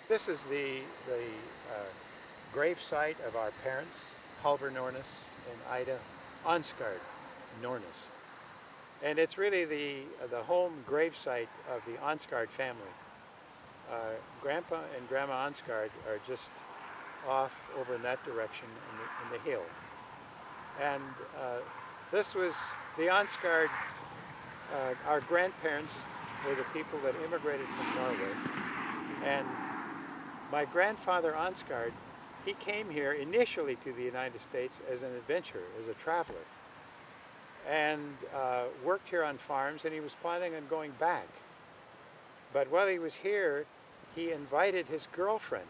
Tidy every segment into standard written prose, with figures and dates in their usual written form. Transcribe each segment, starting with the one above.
This is the grave site of our parents, Halvor Nornes and Ida Ansgaard Nornes. And it's really the home grave site of the Ansgaard family. Grandpa and Grandma Ansgaard are just off over in that direction in the hill. And this was the Ansgaard, our grandparents were the people that immigrated from Norway. And my grandfather Ansgaard, he came here initially to the United States as an adventurer, as a traveler, and worked here on farms, and he was planning on going back. But while he was here, he invited his girlfriend,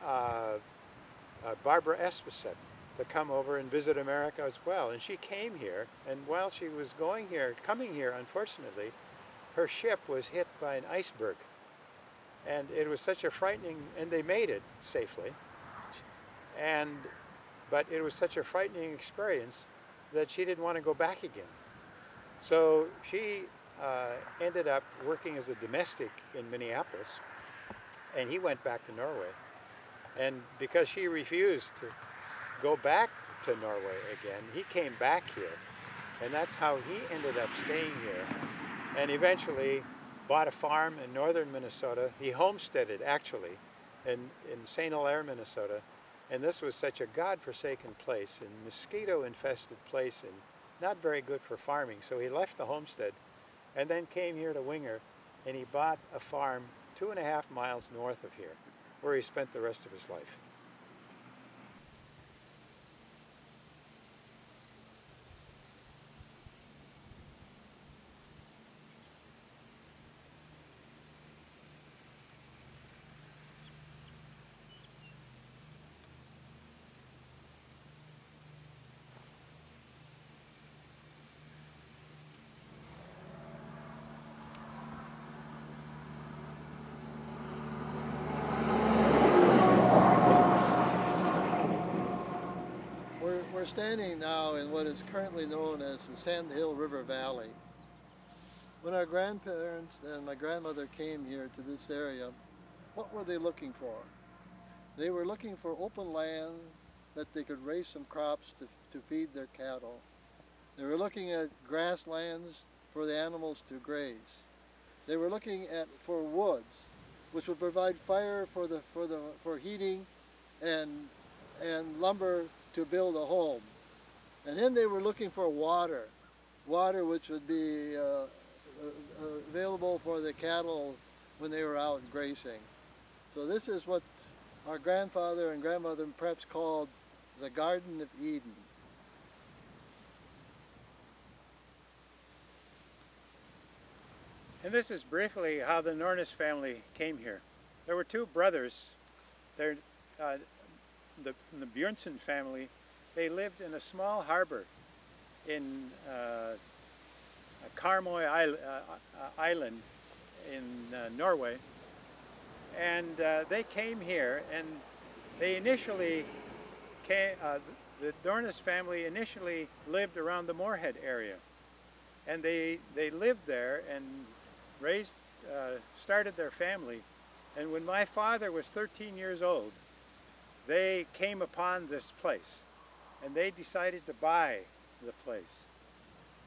Barbara Esposette, to come over and visit America as well. And she came here, and while she was coming here, unfortunately, her ship was hit by an iceberg. And it was such a frightening, and they made it safely, but it was such a frightening experience that she didn't want to go back again. So she ended up working as a domestic in Minneapolis, and he went back to Norway. And because she refused to go back to Norway again, he came back here, and that's how he ended up staying here, and eventually bought a farm in northern Minnesota. He homesteaded, actually, in St. Hilaire, Minnesota. And this was such a godforsaken place, and mosquito-infested place, and not very good for farming. So he left the homestead and then came here to Winger, and he bought a farm 2.5 miles north of here, where he spent the rest of his life. We're standing now in what is currently known as the Sand Hill River Valley. When our grandparents and my grandmother came here to this area, what were they looking for? They were looking for open land that they could raise some crops to feed their cattle. They were looking at grasslands for the animals to graze. They were looking for woods, which would provide fire for heating and lumber to build a home. And then they were looking for water which would be available for the cattle when they were out grazing. So this is what our grandfather and grandmother perhaps called the Garden of Eden. And this is briefly how the Nornes family came here. There were two brothers. They're from the Björnson family. They lived in a small harbor in Karmøy Island in Norway, and they came here, and they initially came, the Nornes family initially lived around the Moorhead area, and they lived there and started their family. And when my father was 13 years old, they came upon this place, and they decided to buy the place.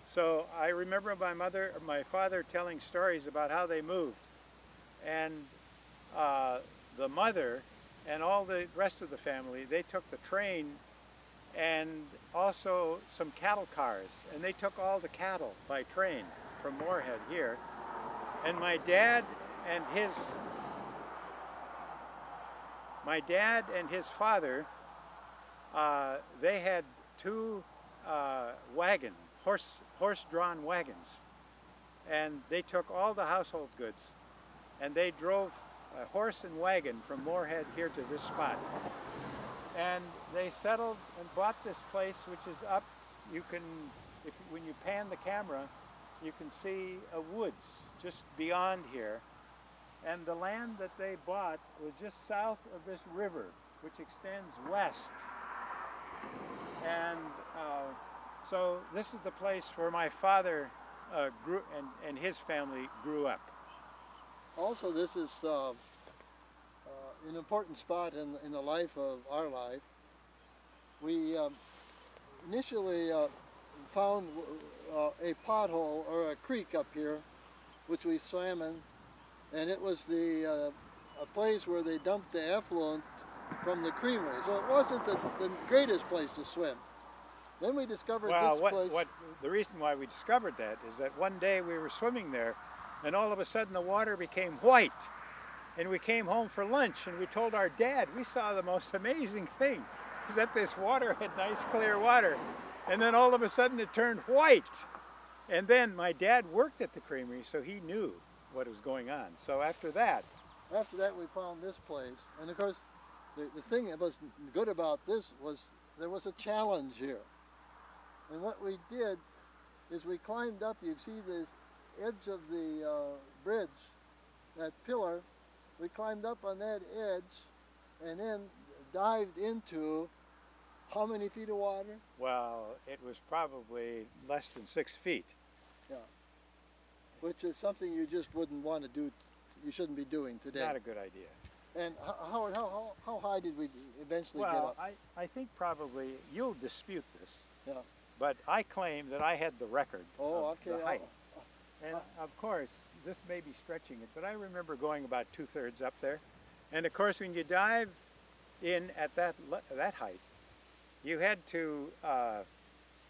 So I remember my father telling stories about how they moved, and the mother and all the rest of the family, they took the train and also some cattle cars, and they took all the cattle by train from Moorhead here. And my dad and his father, they had two horse-drawn wagons, and they took all the household goods, and they drove a horse and wagon from Moorhead here to this spot. And they settled and bought this place, which is up. You can, when you pan the camera, you can see a woods just beyond here. And the land that they bought was just south of this river, which extends west. And so this is the place where my father grew, and his family grew up. Also, this is an important spot in the life of our life. We initially found a pothole or a creek up here, which we swam in, and it was a place where they dumped the effluent from the creamery. So it wasn't the greatest place to swim. Then we discovered this place. The reason why we discovered that is that one day we were swimming there, and all of a sudden the water became white. And we came home for lunch, and we told our dad, we saw the most amazing thing, is that this water had nice clear water. And then all of a sudden it turned white. And then my dad worked at the creamery, so he knew what was going on. So after that we found this place. And of course, the thing that was good about this was there was a challenge here. And what we did is we climbed up. You see the edge of the bridge, that pillar. We climbed up on that edge and then dived into how many feet of water? Well, it was probably less than 6 feet. Yeah, which is something you just wouldn't want to do, you shouldn't be doing today. Not a good idea. And Howard, how high did we eventually get up? Well, I think probably, you'll dispute this, Yeah. but I claim that I had the record of okay. the height. And of course, this may be stretching it, but I remember going about 2/3 up there. And of course, when you dive in at that height, you had to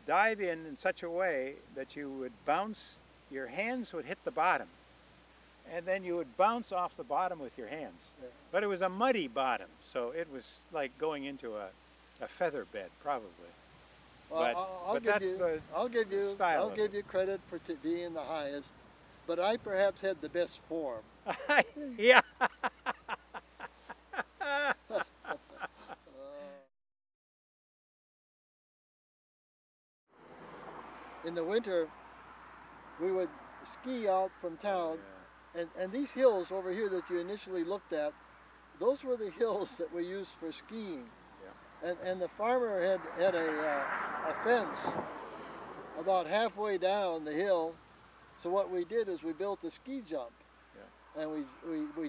dive in such a way that you would bounce, your hands would hit the bottom, and then you would bounce off the bottom with your hands. Yeah. But it was a muddy bottom, so it was like going into a feather bed, probably. Well, I'll give you credit for being the highest, but I perhaps had the best form. Yeah. In the winter, we would ski out from town, and these hills over here that you initially looked at, those were the hills that we used for skiing. Yeah. And the farmer had a fence about halfway down the hill. So what we did is we built a ski jump, and we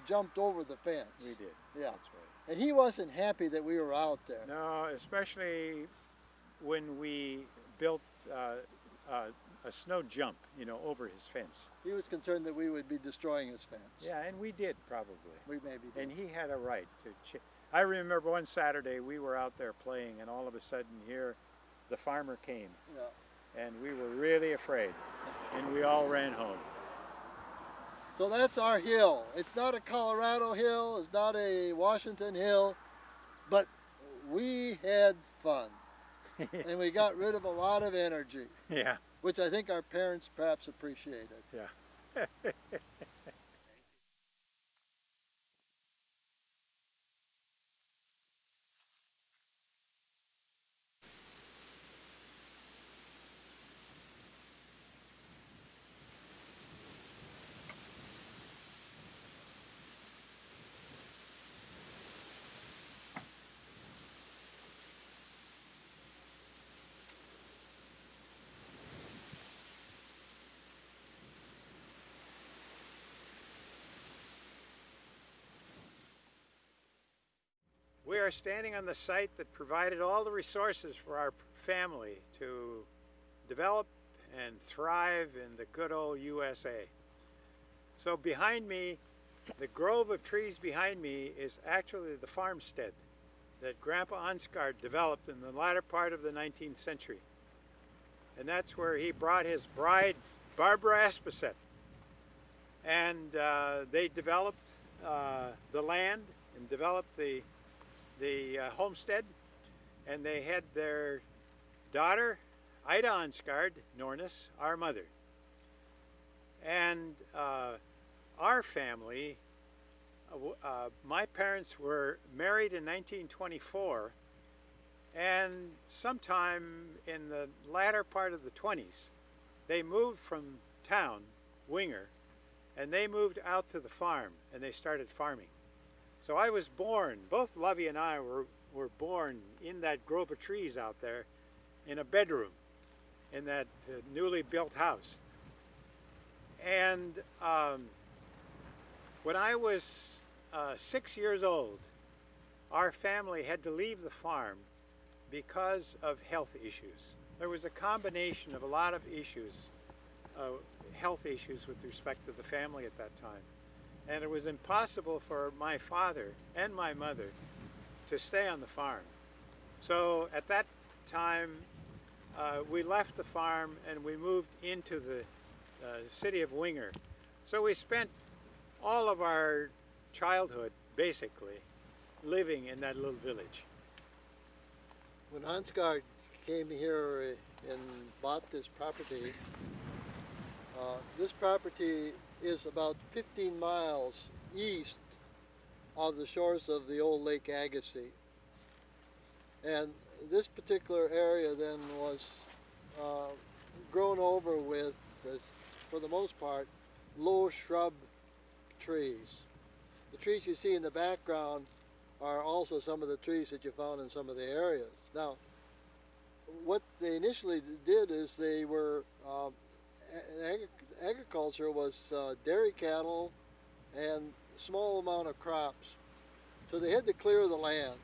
jumped over the fence. We did. Yeah. That's right. And he wasn't happy that we were out there. No, especially when we built a snow jump, over his fence. He was concerned that we would be destroying his fence. Yeah, and we did probably. We maybe did. And he had a right to. I remember one Saturday we were out there playing, and all of a sudden here, the farmer came. Yeah. And we were really afraid, and we all ran home. So that's our hill. It's not a Colorado hill, it's not a Washington hill, but we had fun. And we got rid of a lot of energy. Yeah. Which I think our parents perhaps appreciated. Yeah. We are standing on the site that provided all the resources for our family to develop and thrive in the good old USA. So behind me The grove of trees behind me is actually the farmstead that Grandpa Ansgard developed in the latter part of the 19th century. And that's where he brought his bride, Barbara Esposette. And they developed the land and developed the homestead. And they had their daughter, Ida Ansgard Nornis, our mother. And our family, my parents were married in 1924, and sometime in the latter part of the 20s, they moved from town, Winger, and they moved out to the farm, and they started farming. So I was born, both Lovey and I were born in that grove of trees out there in a bedroom in that newly built house. And when I was 6 years old, our family had to leave the farm because of health issues. There was a combination of a lot of issues, health issues with respect to the family at that time. And it was impossible for my father and my mother to stay on the farm. So at that time, we left the farm and we moved into the city of Winger. So we spent all of our childhood, basically, living in that little village. When Ansgard came here and bought this property is about 15 miles east of the shores of the old Lake Agassiz. And this particular area then was grown over with, for the most part, low shrub trees. The trees you see in the background are also some of the trees that you found in some of the areas. Now, what they initially did is they were, agriculture was dairy cattle and small amount of crops. So they had to clear the land.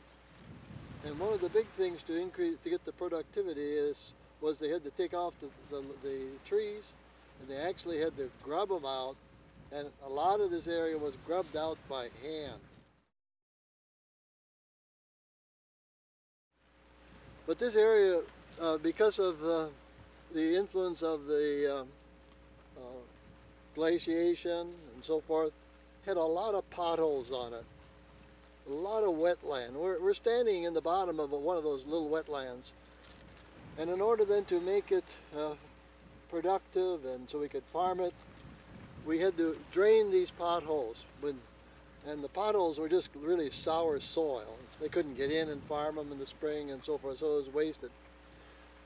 And one of the big things to get the productivity was they had to take off the trees, and they actually had to grub them out, and a lot of this area was grubbed out by hand. But this area, because of the influence of the glaciation and so forth, had a lot of potholes on it, a lot of wetland. We're standing in the bottom of one of those little wetlands, and in order then to make it productive and so we could farm it, we had to drain these potholes, and the potholes were just really sour soil. They couldn't get in and farm them in the spring and so forth, so it was wasted.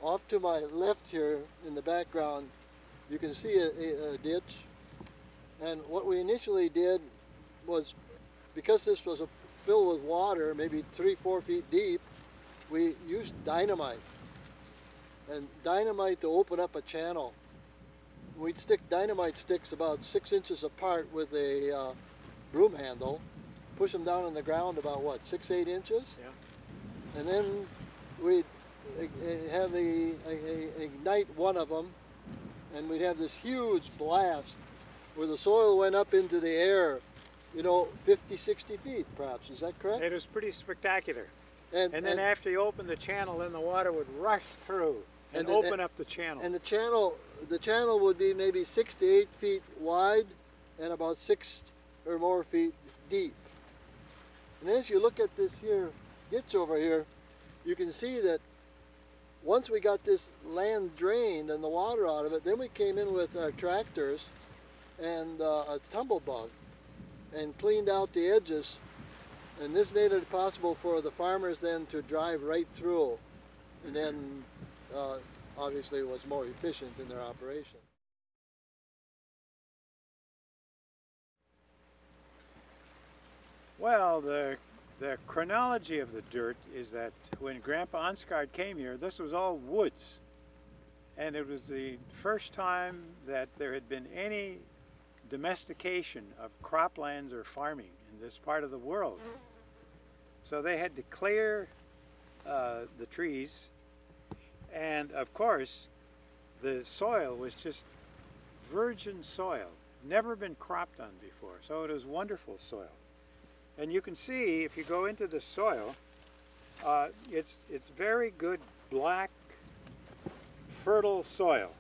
Off to my left here in the background, you can see a ditch. And what we initially did was, because this was filled with water, maybe 3-4 feet deep, we used dynamite. And dynamite to open up a channel. We'd stick dynamite sticks about 6 inches apart with a broom handle, push them down on the ground about what, 6-8 inches? Yeah. And then we'd ignite one of them, and we'd have this huge blast where the soil went up into the air, 50, 60 feet perhaps. Is that correct? It was pretty spectacular. And then after you open the channel, then the water would rush through and open up the channel. And the channel would be maybe 6 to 8 feet wide and about 6 or more feet deep. And as you look at this here ditch over here, you can see that once we got this land drained and the water out of it, then we came in with our tractors and a tumble bug and cleaned out the edges, and this made it possible for the farmers then to drive right through, and then obviously it was more efficient in their operation. Well, the chronology of the dirt is that when Grandpa Ansgard came here, this was all woods, and it was the first time that there had been any domestication of croplands or farming in this part of the world. So they had to clear the trees, and of course the soil was just virgin soil, never been cropped on before, so it is wonderful soil. And you can see, if you go into the soil, it's very good black, fertile soil.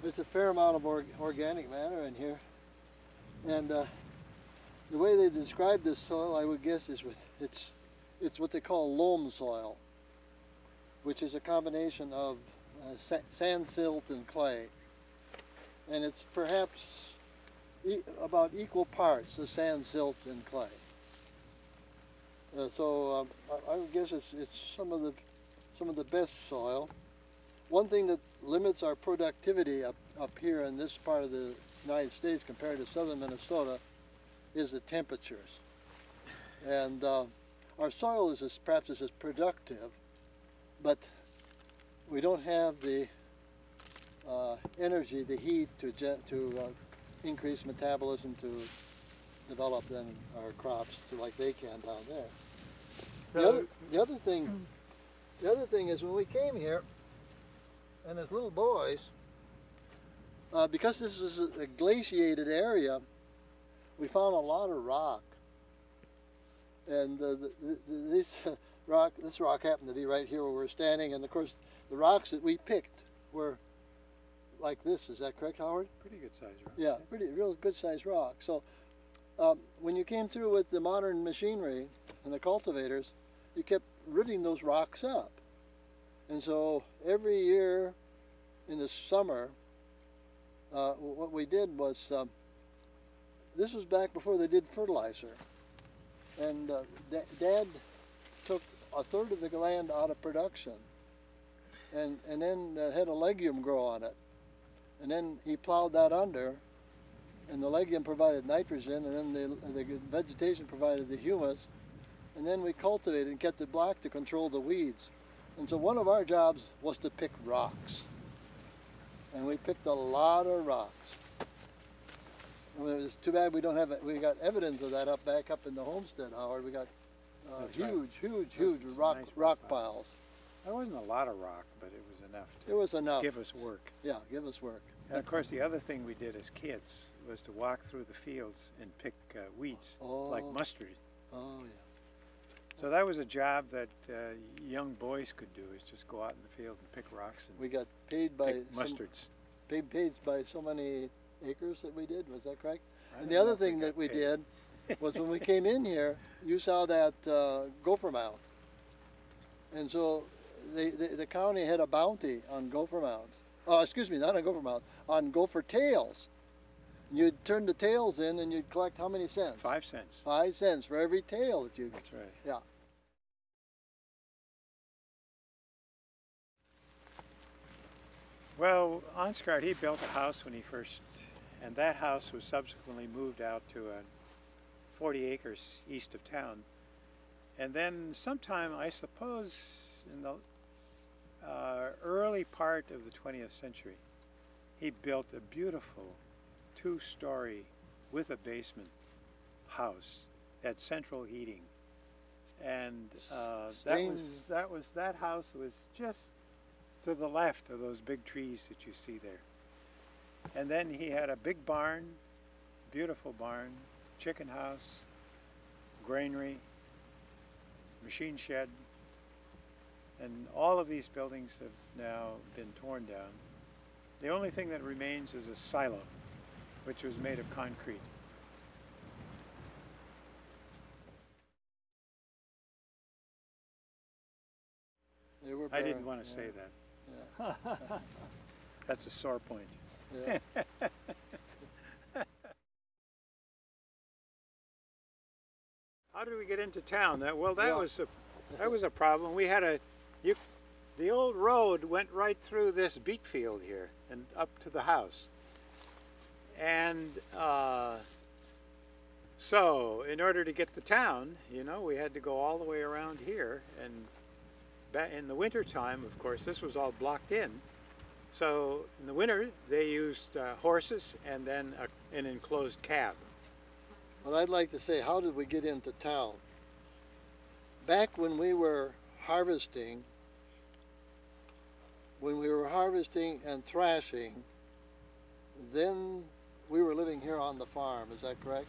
There's a fair amount of organic matter in here, and the way they describe this soil, I would guess, is it's what they call loam soil, which is a combination of sand, silt, and clay, and it's perhaps about equal parts of sand, silt, and clay. So I would guess it's some of the best soil. One thing that limits our productivity up here in this part of the United States compared to southern Minnesota is the temperatures. And our soil is perhaps as productive, but we don't have the energy, the heat to increase metabolism to develop then our crops like they can down there. So the other thing is when we came here, and as little boys, because this is a glaciated area, we found a lot of rock. And this rock happened to be right here where we're standing, and of course the rocks that we picked were like this. Is that correct, Howard? Pretty good sized rock. Yeah, real good sized rock. So when you came through with the modern machinery and the cultivators, you kept rooting those rocks up. And so every year in the summer, what we did was, this was back before they did fertilizer. And Dad took a third of the land out of production and then had a legume grow on it. And then he plowed that under, and the legume provided nitrogen, and then the vegetation provided the humus. And then we cultivated and kept it black to control the weeds. And so one of our jobs was to pick rocks. And we picked a lot of rocks. And it was too bad we don't have it. We got evidence of that back up in the homestead, Howard. We got huge rock piles. There wasn't a lot of rock, but it was enough to give us work. Yeah, give us work. And of course, the other thing we did as kids was to walk through the fields and pick weeds, like mustard. Oh, yeah. So that was a job that young boys could do, is just go out in the field and pick rocks and we got paid by mustards. Paid by so many acres that we did, was that correct? And the other thing that we did was when we came in here, you saw that gopher mound. And so the county had a bounty on gopher mounds. Oh, excuse me, not on gopher mounds, on gopher tails. You'd turn the tails in and you'd collect how many cents? 5 cents. 5 cents for every tail that you... That's right. Yeah. Well, Ansgaard, he built a house when he first, and that house was subsequently moved out to 40 acres east of town. And then sometime, I suppose, in the early part of the 20th century, he built a beautiful 2-story with a basement house had central heating, and that house was just to the left of those big trees that you see there. And then he had a big barn, beautiful barn, chicken house, granary, machine shed, and all of these buildings have now been torn down. The only thing that remains is a silo, which was made of concrete. I didn't want to say that. Yeah. That's a sore point. Yeah. How did we get into town? That was a problem. We had the old road went right through this beet field here and up to the house. And so in order to get to town, you know, we had to go all the way around here. And in the winter time, of course, this was all blocked in. So in the winter, they used horses and then an enclosed cab. But I'd like to say, how did we get into town? Back when we were harvesting and thrashing, then we were living here on the farm, is that correct?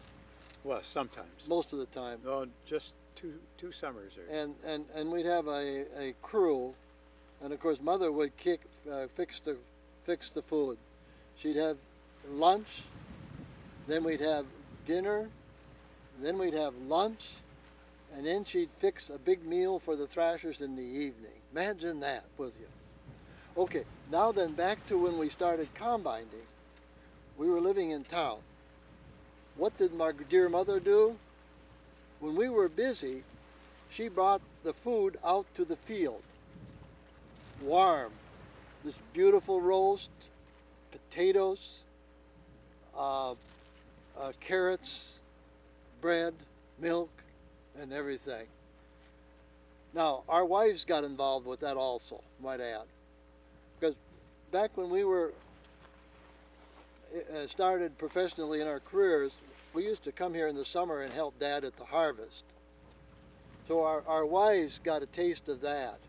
Well, sometimes. Most of the time. No, just two summers. And we'd have a crew, and of course Mother would fix the food. She'd have lunch, then we'd have dinner, then we'd have lunch, and then she'd fix a big meal for the thrashers in the evening. Imagine that, would you? Okay, now then back to when we started combining. We were living in town. What did my dear mother do? When we were busy, she brought the food out to the field, warm. This beautiful roast, potatoes, carrots, bread, milk, and everything. Now, our wives got involved with that also, might add. Because back when we were started professionally in our careers, we used to come here in the summer and help Dad at the harvest. So our wives got a taste of that,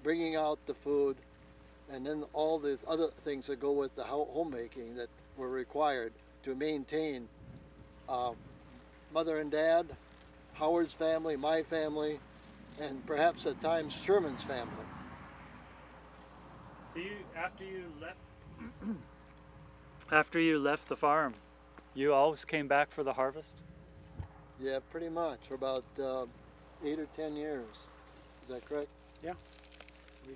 bringing out the food, and then all the other things that go with the homemaking that were required to maintain Mother and Dad, Howard's family, my family, and perhaps at times Sherman's family. So after you left the farm, you always came back for the harvest? Yeah, pretty much, for about 8 or 10 years. Is that correct? Yeah.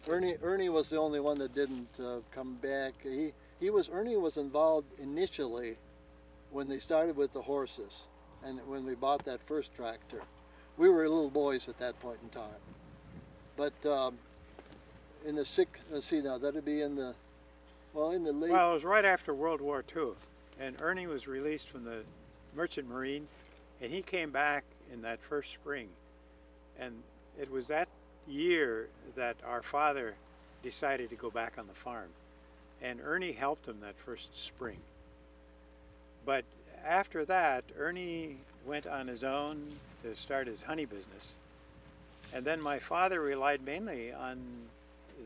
Ernie was the only one that didn't come back. Ernie was involved initially when they started with the horses and when we bought that first tractor. We were little boys at that point in time. But in the let's see now, that'd be in the late... Well, it was right after World War II, and Ernie was released from the Merchant Marine, and he came back in that first spring. And it was that year that our father decided to go back on the farm. And Ernie helped him that first spring. But after that, Ernie went on his own to start his honey business. And then my father relied mainly on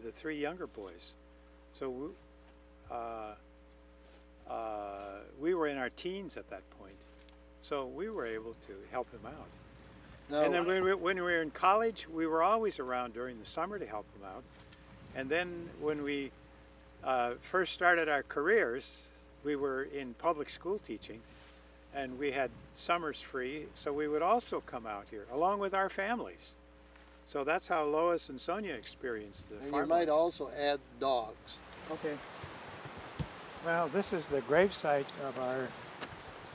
the 3 younger boys. So we were in our teens at that point. So we were able to help him out. No. And then when we were in college, we were always around during the summer to help him out. And then when we first started our careers, we were in public school teaching, and we had summers free, so we would also come out here, along with our families. So that's how Lois and Sonia experienced the farm. And you might also add dogs. Okay. Well, this is the gravesite of our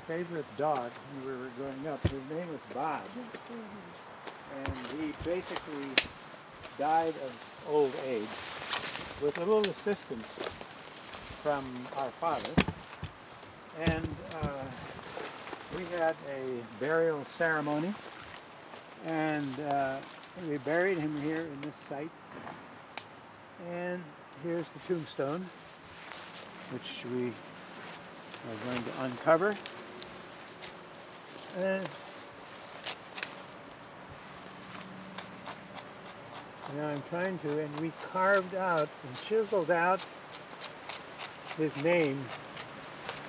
favorite dog when we were growing up. His name was Bob. And he basically died of old age with a little assistance from our father. And we had a burial ceremony, and we buried him here in this site. And here's the tombstone, which we are going to uncover. Now I'm trying to, and we carved out and chiseled out his name.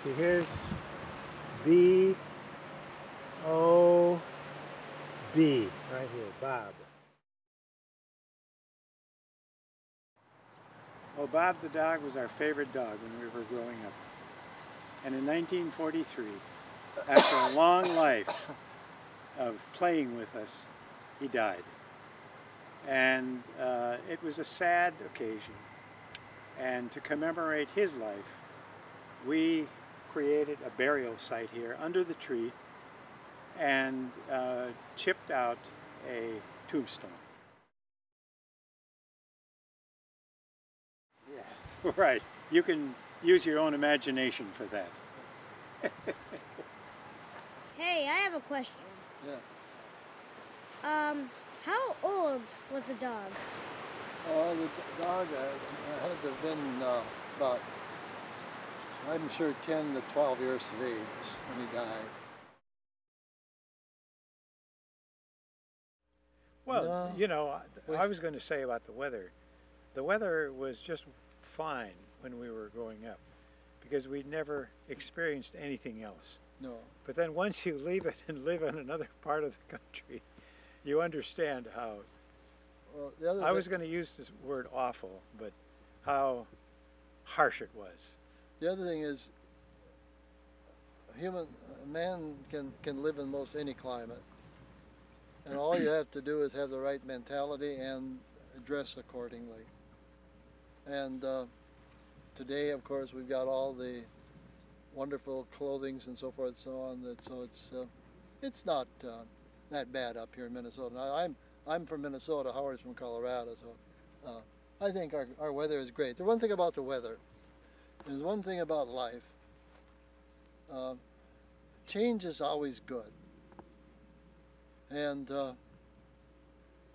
So here's B-O-B, right here, Bob. Well, Bob the dog was our favorite dog when we were growing up. And in 1943, after a long life of playing with us, he died. And it was a sad occasion. And to commemorate his life, we created a burial site here under the tree and chipped out a tombstone. Yes, right. You can use your own imagination for that. Hey, I have a question. Yeah. How old was the dog? The dog had to have been about, I'm sure, 10 to 12 years of age when he died. Well, No, you know, we- I was going to say about the weather was just fine when we were growing up because we'd never experienced anything else. No. But then once you leave it and live in another part of the country, you understand how, Well, the other I was thing, going to use this word awful, but how harsh it was. the other thing is, a man can live in most any climate. And all you have to do is have the right mentality and dress accordingly. And today, of course, we've got all the wonderful clothings and so forth and so on. So it's not that bad up here in Minnesota. Now, I'm from Minnesota. Howard's from Colorado. So I think our weather is great. The one thing about the weather, there's one thing about life. Change is always good. And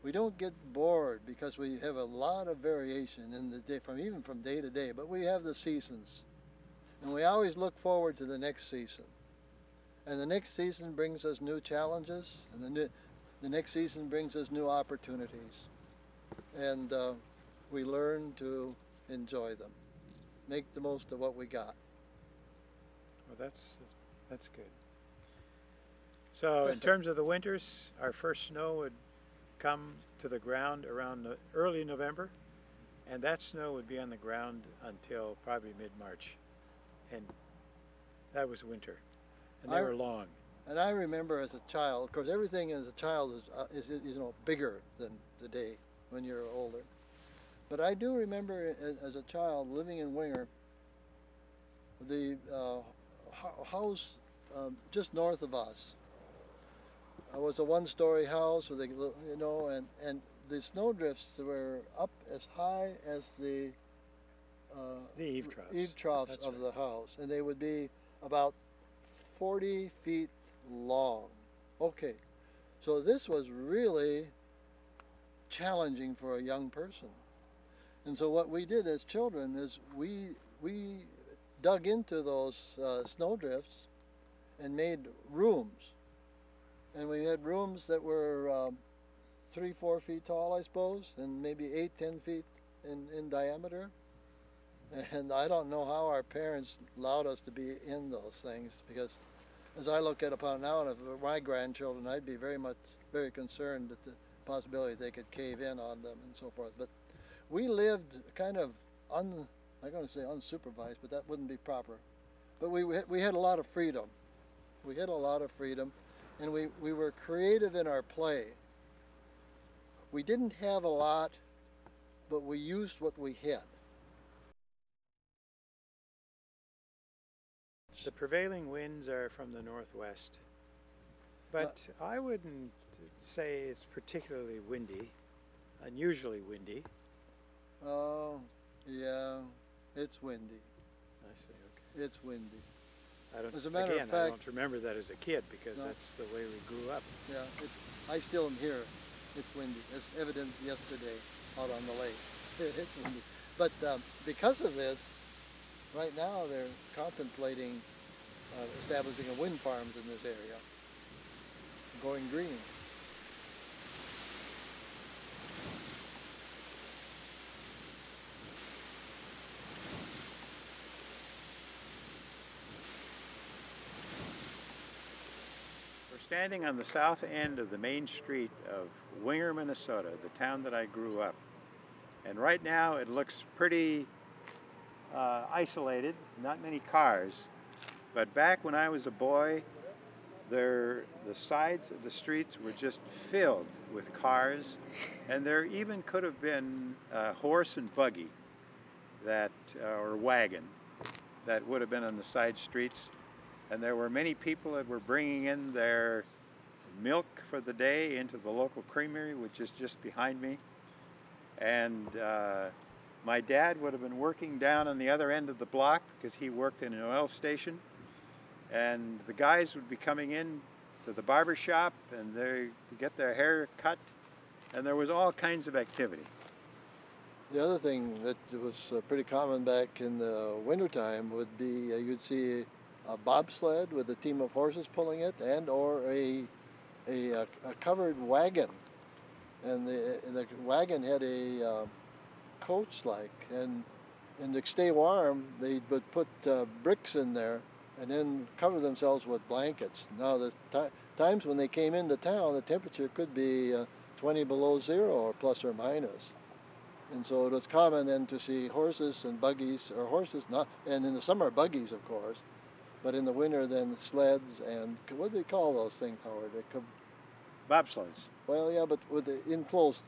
we don't get bored because we have a lot of variation in the day, even from day to day. But we have the seasons, and we always look forward to the next season. And the next season brings us new challenges, and the next season brings us new opportunities. And we learn to enjoy them, make the most of what we got. Well, that's good. So in terms of the winters, our first snow would come to the ground around early November, and that snow would be on the ground until probably mid-March. And that was winter, and they were long. And I remember as a child, of course, everything as a child is bigger than today when you're older. But I do remember as a child living in Winger, the house just north of us. It was a one-story house with and the snowdrifts were up as high as the eave troughs. Eave troughs of the house, and they would be about 40 feet long. Okay, so this was really challenging for a young person. And so what we did as children is we dug into those snowdrifts and made rooms. And we had rooms that were 3-4 feet tall, I suppose, and maybe 8-10 feet in diameter. And I don't know how our parents allowed us to be in those things, because as I look at upon now, and if it were my grandchildren, I'd be very concerned at the possibility they could cave in on them and so forth. But we lived kind of I'm going to say unsupervised, but that wouldn't be proper. But we had a lot of freedom. We had a lot of freedom, and we were creative in our play. We didn't have a lot, but we used what we had. The prevailing winds are from the northwest, but I wouldn't say it's particularly windy, unusually windy. Oh, yeah, it's windy. I see, okay. It's windy. As a matter of I fact, don't remember that as a kid because that's the way we grew up. Yeah, I still am here. It's windy, as evident yesterday out on the lake. It's windy. But because of this, right now they're contemplating establishing a wind farms in this area, going green. We're standing on the south end of the main street of Winger, Minnesota, the town that I grew up. And right now it looks pretty isolated, not many cars. But back when I was a boy, the sides of the streets were just filled with cars, and there even could have been a horse and buggy or wagon that would have been on the side streets. And there were many people that were bringing in their milk for the day into the local creamery, which is just behind me. And my dad would have been working down on the other end of the block because he worked in an oil station. And the guys would be coming in to the barber shop and they get their hair cut, and there was all kinds of activity. The other thing that was pretty common back in the wintertime would be you'd see a bobsled with a team of horses pulling it, and or a covered wagon, and the wagon had a coach like, and to stay warm they would put bricks in there and then cover themselves with blankets. Now the times when they came into town, the temperature could be 20 below zero or plus or minus. And so it was common then to see horses and buggies, or horses, not, and in the summer buggies, of course, but in the winter then sleds and, what do they call those things, Howard? Bobsleds. Well, yeah, but with the enclosed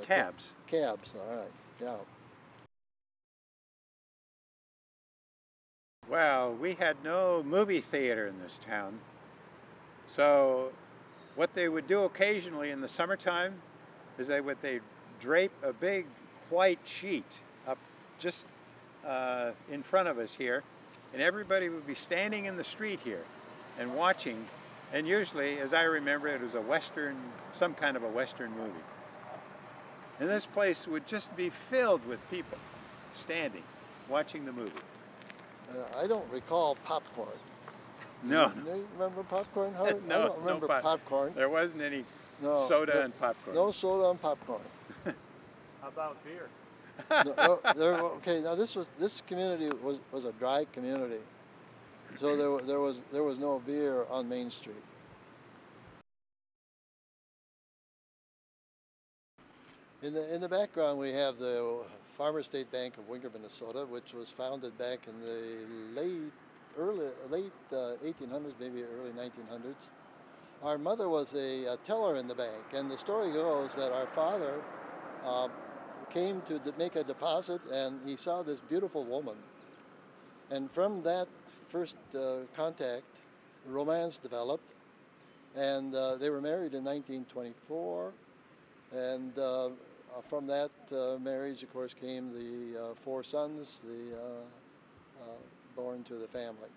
Cabs. Cabs, all right, yeah. Well, we had no movie theater in this town. So what they would do occasionally in the summertime is they'd drape a big white sheet up just in front of us here, and everybody would be standing in the street here and watching, and usually, as I remember, it was a Western, some kind of a Western movie. And this place would just be filled with people standing, watching the movie. I don't recall popcorn. No. You remember popcorn, Howard? No, I don't remember popcorn. There wasn't any No, soda and popcorn. No soda and popcorn. How about beer? Okay, now this community was a dry community, so there was no beer on Main Street. In the background we have the Farmer State Bank of Winker, Minnesota, which was founded back in the late 1800s, maybe early 1900s. Our mother was a teller in the bank, and the story goes that our father came to make a deposit, and he saw this beautiful woman. And from that first contact, romance developed, and they were married in 1924, and from that marriage, of course, came the 4 sons, born to the family.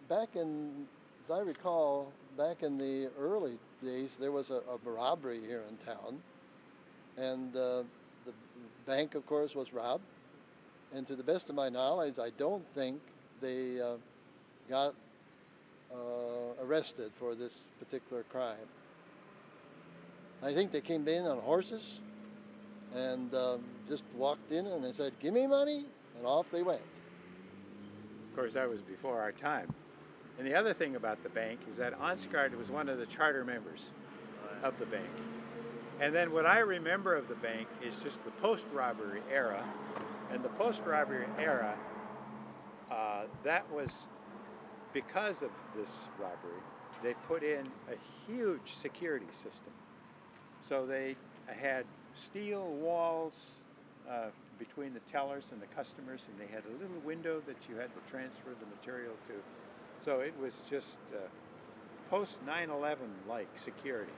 Back in, as I recall, back in the early days, there was a robbery here in town, and the bank, of course, was robbed. And to the best of my knowledge, I don't think they got arrested for this particular crime. I think they came in on horses and just walked in and they said, "Give me money," and off they went. Of course, that was before our time. And the other thing about the bank is that Ansgard was one of the charter members of the bank. And then what I remember of the bank is just the post-robbery era. And the post-robbery era, that was because of this robbery, they put in a huge security system. So they had steel walls between the tellers and the customers, and they had a little window that you had to transfer the material to. So it was just post 9/11 like security.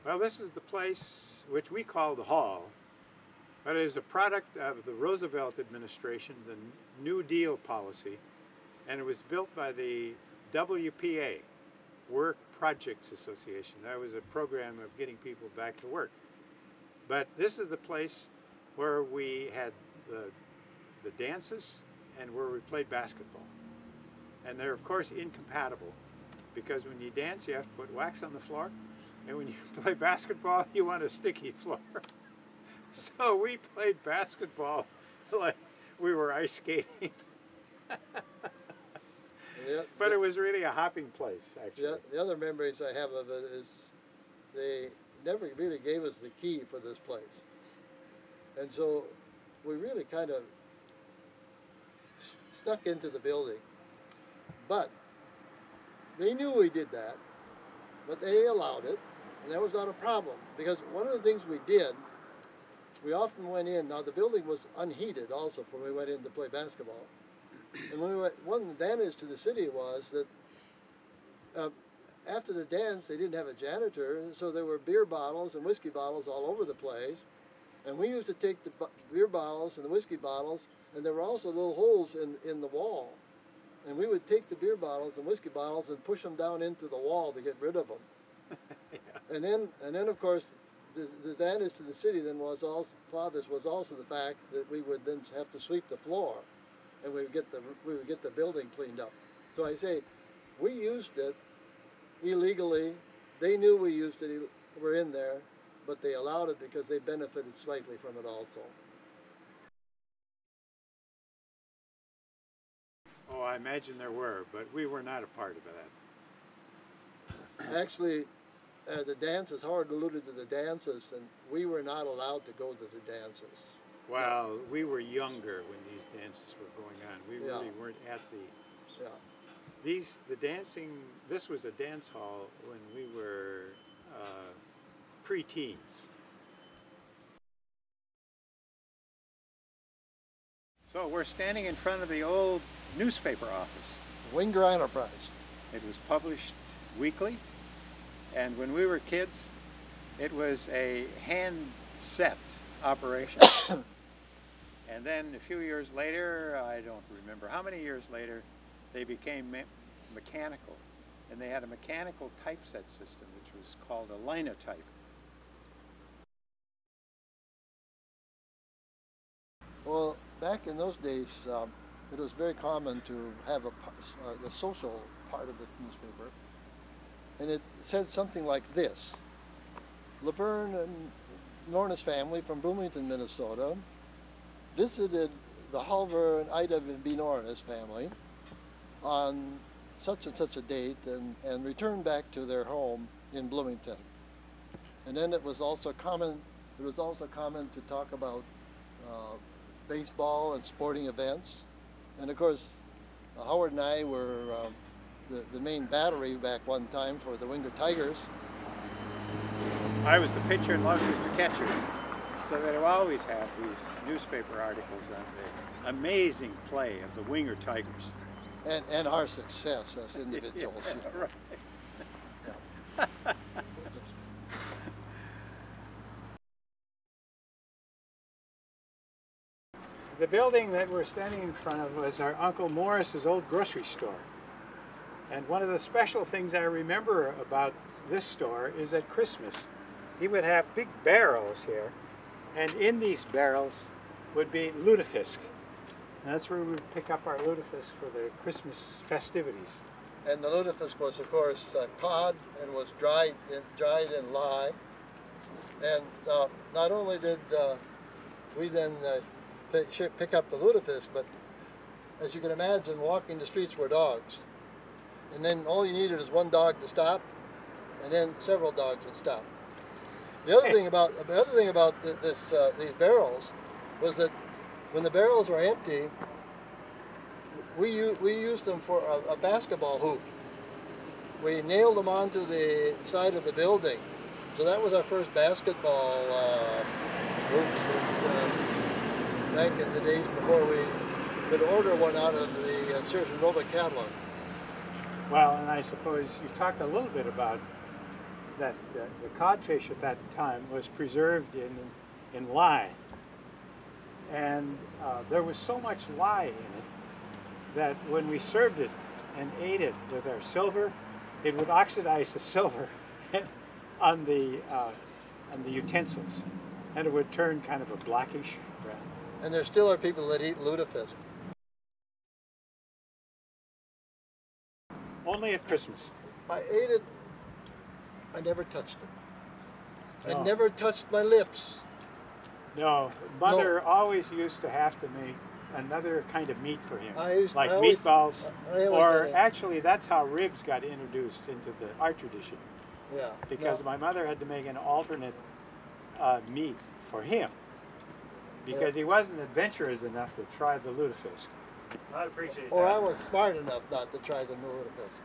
Well, this is the place which we call the Hall, but it is a product of the Roosevelt administration, the New Deal policy, and it was built by the WPA, Work Projects Association. That was a program of getting people back to work. But this is the place where we had the dances and where we played basketball. And they're, of course, incompatible, because when you dance, you have to put wax on the floor. And when you play basketball, you want a sticky floor. So we played basketball like we were ice skating. But it was really a hopping place, actually. The other memories I have of it is they never really gave us the key for this place. And so we really kind of stuck into the building. But they knew we did that, but they allowed it. And that was not a problem, because one of the things we did, we often went in. Now the building was unheated also when we went in to play basketball. And when we went, one advantage to the city was that after the dance they didn't have a janitor, so there were beer bottles and whiskey bottles all over the place. And we used to take the beer bottles and the whiskey bottles, and there were also little holes in the wall. And we would take the beer bottles and whiskey bottles and push them down into the wall to get rid of them. Yeah. And then of course, the advantage to the city then was also the fact that we would then have to sweep the floor, and we would get the building cleaned up. So I say, we used it illegally. They knew we used it. We're in there, but they allowed it because they benefited slightly from it also. Oh, I imagine there were, but we were not a part of that. Actually, the dances, Howard alluded to the dances, and we were not allowed to go to the dances. Well, we were younger when these dances were going on. We really weren't at the... Yeah. The dancing, this was a dance hall when we were pre-teens. So we're standing in front of the old newspaper office. Winger Enterprise. It was published weekly, and when we were kids, it was a hand-set operation. And then a few years later, I don't remember how many years later, they became mechanical. And they had a mechanical typeset system, which was called a linotype. Well, back in those days, it was very common to have the social part of the newspaper. And it said something like this: Laverne and Norna's family from Bloomington, Minnesota, visited the Halver and Ida B. Norna's family on such and such a date and returned back to their home in Bloomington. And then it was also common to talk about baseball and sporting events. And of course, Howard and I were the main battery back one time for the Winger Tigers. I was the pitcher and Love was the catcher. So they would always have these newspaper articles on the amazing play of the Winger Tigers. And our success as individuals. Yeah, right. Yeah. The building that we're standing in front of was our Uncle Morris's old grocery store. And one of the special things I remember about this store is at Christmas, he would have big barrels here, and in these barrels would be lutefisk. And that's where we would pick up our lutefisk for the Christmas festivities. And the lutefisk was, of course, cod and was dried in lye. And not only did we then pick up the lutefisk, but as you can imagine, walking the streets were dogs. And then all you needed is one dog to stop, and then several dogs would stop. The other thing about these barrels was that when the barrels were empty, we used them for a basketball hoop. We nailed them onto the side of the building. So that was our first basketball hoops back in the days before we could order one out of the Sears and Roebuck catalog. Well, and I suppose you talked a little bit about that the codfish at that time was preserved in lye. And there was so much lye in it that when we served it and ate it with our silver, it would oxidize the silver on the utensils, and it would turn kind of a blackish brown. And there still are people that eat lutefisk. Only at Christmas. I ate it. I never touched it. No. I never touched my lips. No, Mother always used to have to make another kind of meat for him, like meatballs, or actually that's how ribs got introduced into the art tradition. Yeah. Because my mother had to make an alternate meat for him, because he wasn't adventurous enough to try the lutefisk. I appreciate that. Or I was smart enough not to try the lutefisk.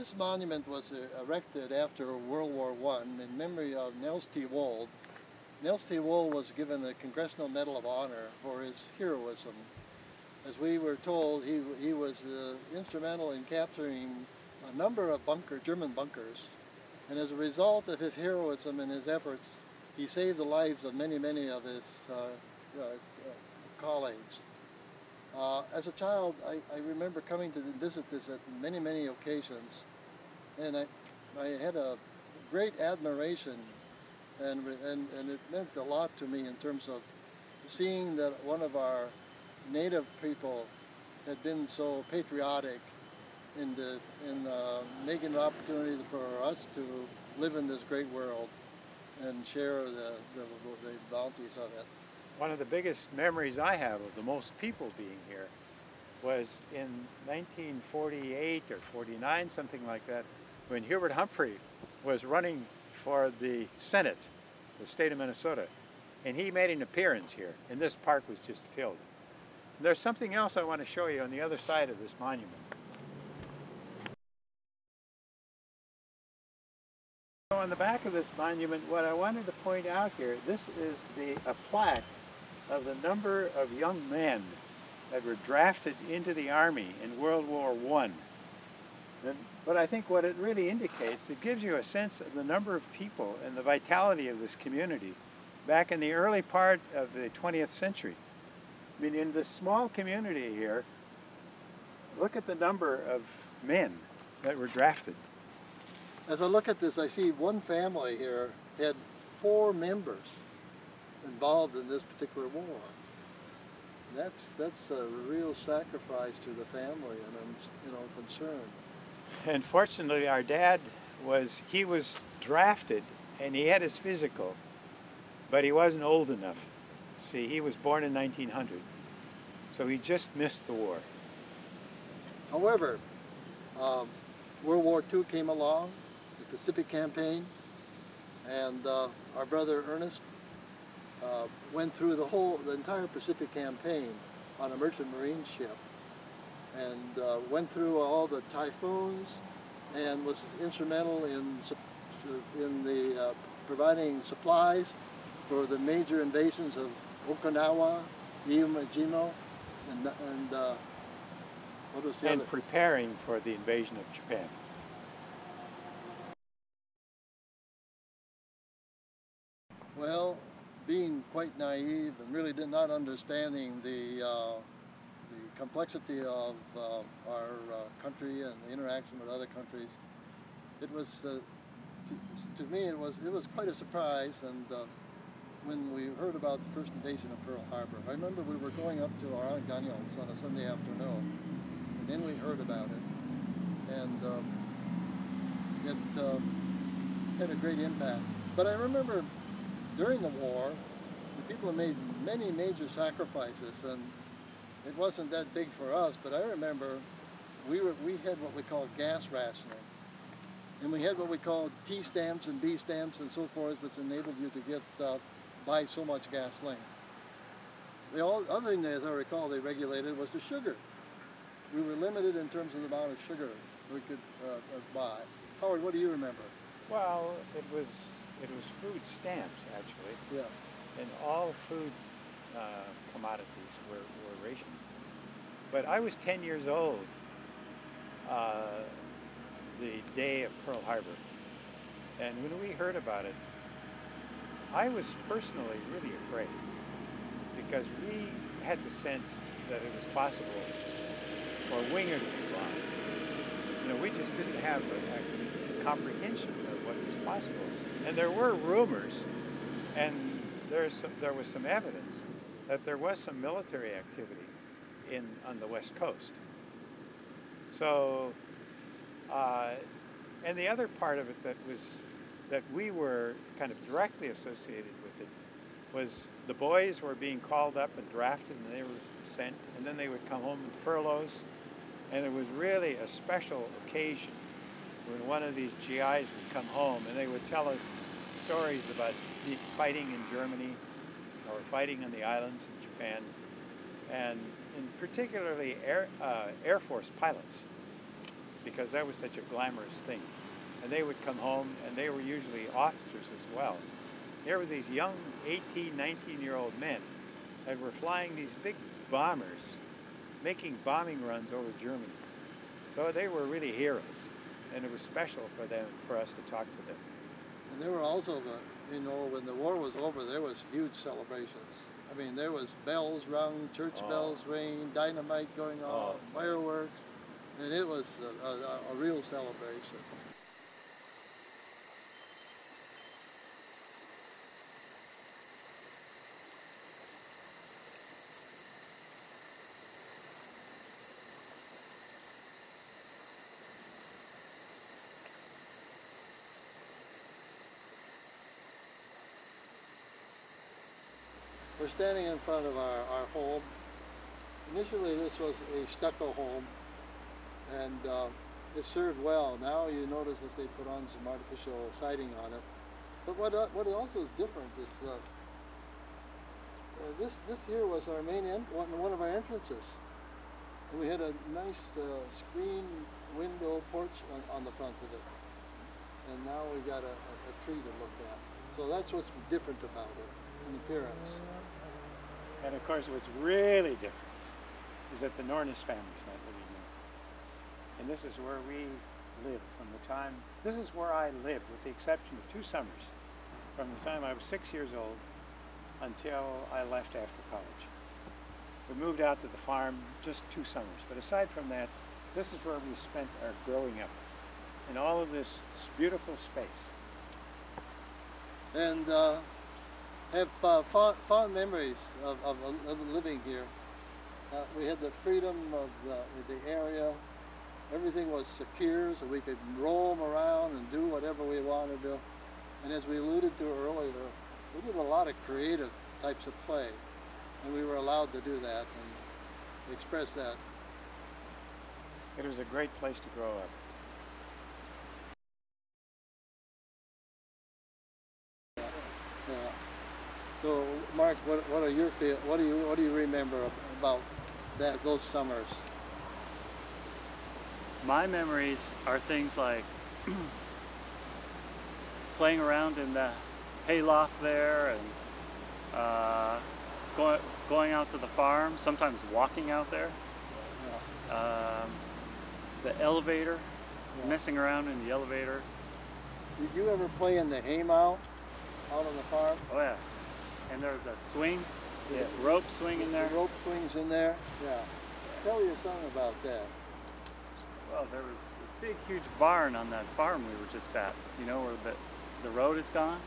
This monument was erected after World War I in memory of Nels T. Wold. Nels T. Wold was given the Congressional Medal of Honor for his heroism. As we were told, he was instrumental in capturing a number of German bunkers. And as a result of his heroism and his efforts, he saved the lives of many, many of his colleagues. As a child, I remember coming to visit this at many, many occasions, and I had a great admiration, and it meant a lot to me in terms of seeing that one of our native people had been so patriotic in making an opportunity for us to live in this great world and share the bounties of it. One of the biggest memories I have of the most people being here was in 1948 or 49, something like that, when Hubert Humphrey was running for the Senate, the state of Minnesota, and he made an appearance here, and this park was just filled. There's something else I want to show you on the other side of this monument. So on the back of this monument, what I wanted to point out here, this is a plaque of the number of young men that were drafted into the Army in World War I. But I think what it really indicates, it gives you a sense of the number of people and the vitality of this community back in the early part of the 20th century. I mean, in this small community here, look at the number of men that were drafted. As I look at this, I see one family here had 4 members involved in this particular war. That's a real sacrifice to the family, and I'm concerned. And fortunately, our dad was drafted, and he had his physical, but he wasn't old enough. See, he was born in 1900, so he just missed the war. However, World War II came along, the Pacific Campaign, and our brother Ernest went through the entire Pacific Campaign on a merchant marine ship, and went through all the typhoons, and was instrumental in providing supplies for the major invasions of Okinawa, Iwo Jima, and what was the other? And preparing for the invasion of Japan. Well, being quite naive and really not understanding the complexity of our country and the interaction with other countries, it was to me it was quite a surprise. And when we heard about the first invasion of Pearl Harbor, I remember we were going up to our Aunt Gunyon's on a Sunday afternoon, and then we heard about it, and it had a great impact. But I remember during the war, the people made many major sacrifices, and it wasn't that big for us, but I remember we had what we called gas rationing. And we had what we called T stamps and B stamps and so forth, which enabled you to get buy so much gasoline. The other thing, as I recall, they regulated was the sugar. We were limited in terms of the amount of sugar we could buy. Howard, what do you remember? Well, it was food stamps, actually. Yeah. And all food commodities were rationed. But I was 10 years old the day of Pearl Harbor. And when we heard about it, I was personally really afraid, because we had the sense that it was possible for Winger to be bombed. We just didn't have a comprehension of what was possible. And there were rumors, and there was some evidence that there was some military activity on the West Coast. So, and the other part of it that we were kind of directly associated with it was the boys were being called up and drafted, and they were sent, and then they would come home in furloughs, and it was really a special occasion when one of these GIs would come home and they would tell us stories about fighting in Germany or fighting on the islands in Japan, and in particularly Air Force pilots. because that was such a glamorous thing. And they would come home, and they were usually officers as well. There were these young 18, 19-year-old men that were flying these big bombers, making bombing runs over Germany. So they were really heroes, and it was special for them, for us to talk to them. And there were also when the war was over, there was huge celebrations. I mean, there was bells rung, church bells ring, dynamite going off, fireworks, and it was a real celebration. We're standing in front of our home. Initially this was a stucco home, and it served well. Now you notice that they put on some artificial siding on it. But what also is different is this here was our main one of our entrances. And we had a nice screen window porch on the front of it. And now we got a tree to look at. So that's what's different about it in appearance. And of course, what's really different is that the Nornis family's not living there. And this is where we lived from the time, this is where I lived with the exception of 2 summers, from the time I was 6 years old until I left after college. We moved out to the farm just 2 summers, but aside from that, this is where we spent our growing up, in all of this beautiful space. And have fond memories of living here. We had the freedom of the area. Everything was secure, so we could roam around and do whatever we wanted to. And as we alluded to earlier, we did a lot of creative types of play, and we were allowed to do that and express that. It was a great place to grow up. So, Mark, what do you remember about those summers? My memories are things like playing around in the hayloft there, and going out to the farm. Sometimes walking out there. The elevator, messing around in the elevator. Did you ever play in the haymow out on the farm? Oh yeah. And there was a swing, rope swing in there. The rope swings in there? Yeah. Tell your son about that. Well, there was a big, huge barn on that farm we were just at, you know, where the road is gone.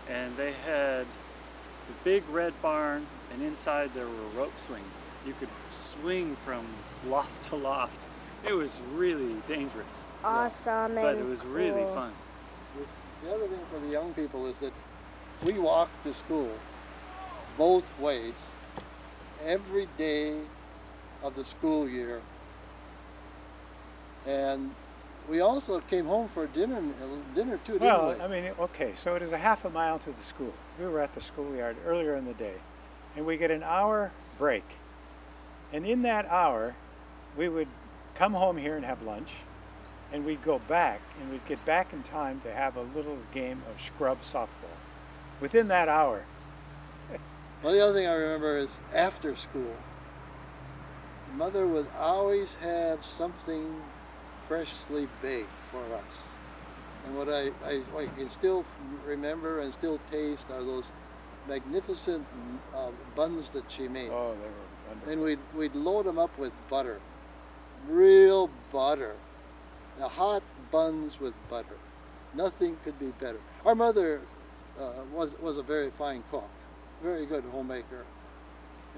And they had a big red barn, and inside there were rope swings. You could swing from loft to loft. It was really dangerous. Awesome, but it was really cool. fun. The other thing for the young people is that we walked to school both ways every day of the school year. And we also came home for dinner too, didn't we? Well, I mean, okay, so it is a half a mile to the school. We were at the schoolyard earlier in the day, and we get an hour break. And in that hour, we would come home here and have lunch, and we'd go back, and we'd get back in time to have a little game of scrub softball within that hour. Well, the other thing I remember is after school, Mother would always have something freshly baked for us. And what I can still remember and still taste are those magnificent buns that she made. Oh, they were wonderful. And we'd load them up with butter, real butter. The hot buns with butter. Nothing could be better. Our mother was a very fine cook, very good homemaker.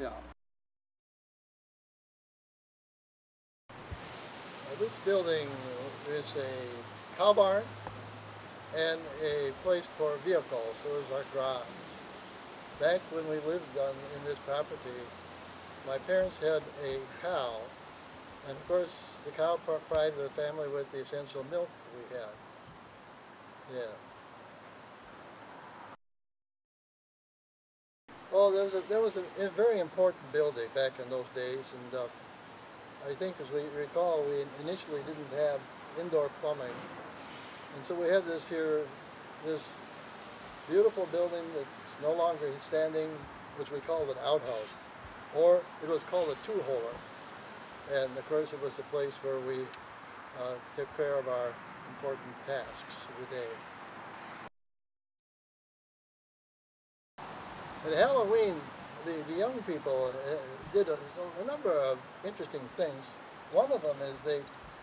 Yeah. This building is a cow barn and a place for vehicles. So it was our garage. Back when we lived in this property, my parents had a cow, and of course the cow provided the family with the essential milk we had. Yeah. Well, there was a very important building back in those days, and I think as we recall, we initially didn't have indoor plumbing. And so we have this here, this beautiful building that's no longer standing, which we called an outhouse, or it was called a two-holer. And of course it was the place where we took care of our important tasks of the day. At Halloween, the young people did a number of interesting things. One of them is